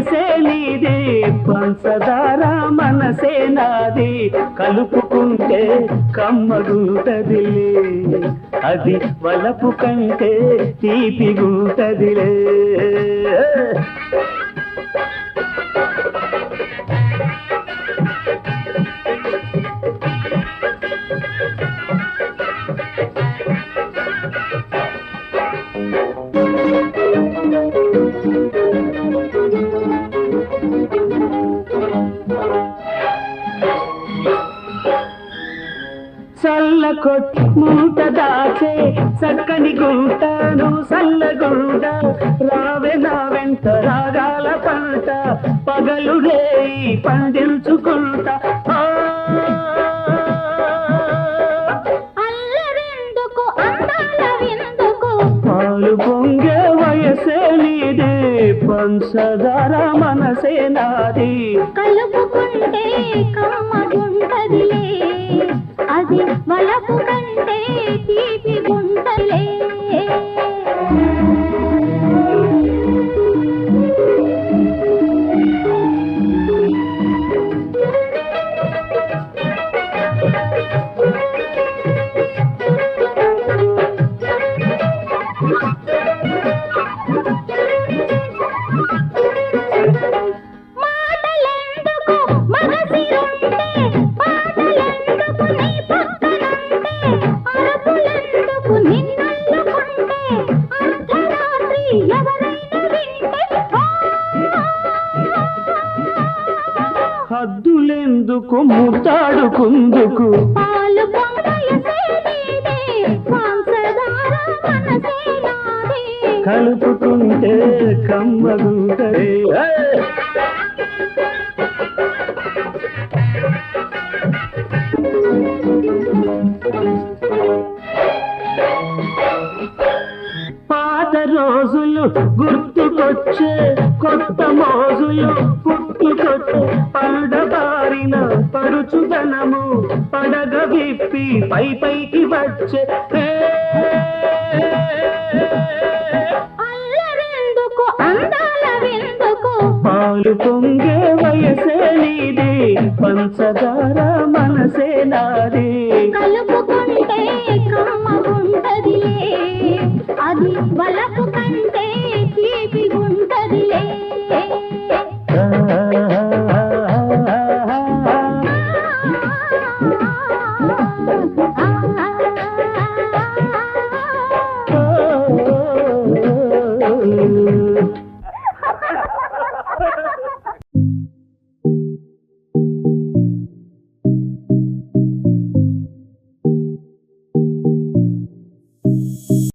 వయసే నీదే పంచదార మనసే నాది కలుపుకుంటే కమ్మగుంటదిలే అది వలపు కంటే తీపిగుంటదిలే చల్లకొట్ మూట దాచే చక్కని గుంటను సల్లగుండ రావే నా వెంట రాగాల పంట పగలు రేయి పండించుకుంటా అల్లరెందుకు అందాల విందుకు పాలు పొంగే వయసే నీదే పంచదార మనసే నాది కలుపుకుంటే కమ్మగుంటదిలే అది వలపు కంటే తీపి గుంటలే మాటలెందుకు మగసిరుంటే పాటలెందుకు నీ పక్కనుంటే అరుపులెందుకు నిన్నల్లుకుంటే అర్ధరాత్రి ఎవరైనా వింటే హద్దులెందుకు ముద్దాడుకుందుకు పాలు పొంగయసే నీదే పంచదార మనసే నాదే కలుపుకుంటే కమ్మగుంటది పాత రోజులు గుర్తుకొచ్చే కొత్త మోజులు పుట్టుకొచ్చే పడబారిన పడుచుదనము పడగ విప్పి పైకి వచ్చే అల్లరెందుకు అందాల విందుకు పాలు పొంగే వయసే నీది పంచదార మనసే నాది కలుపుకుంటే కమ్మగుంటదిలే అది వలపు కంటే తీపి గుంటదిలే Oh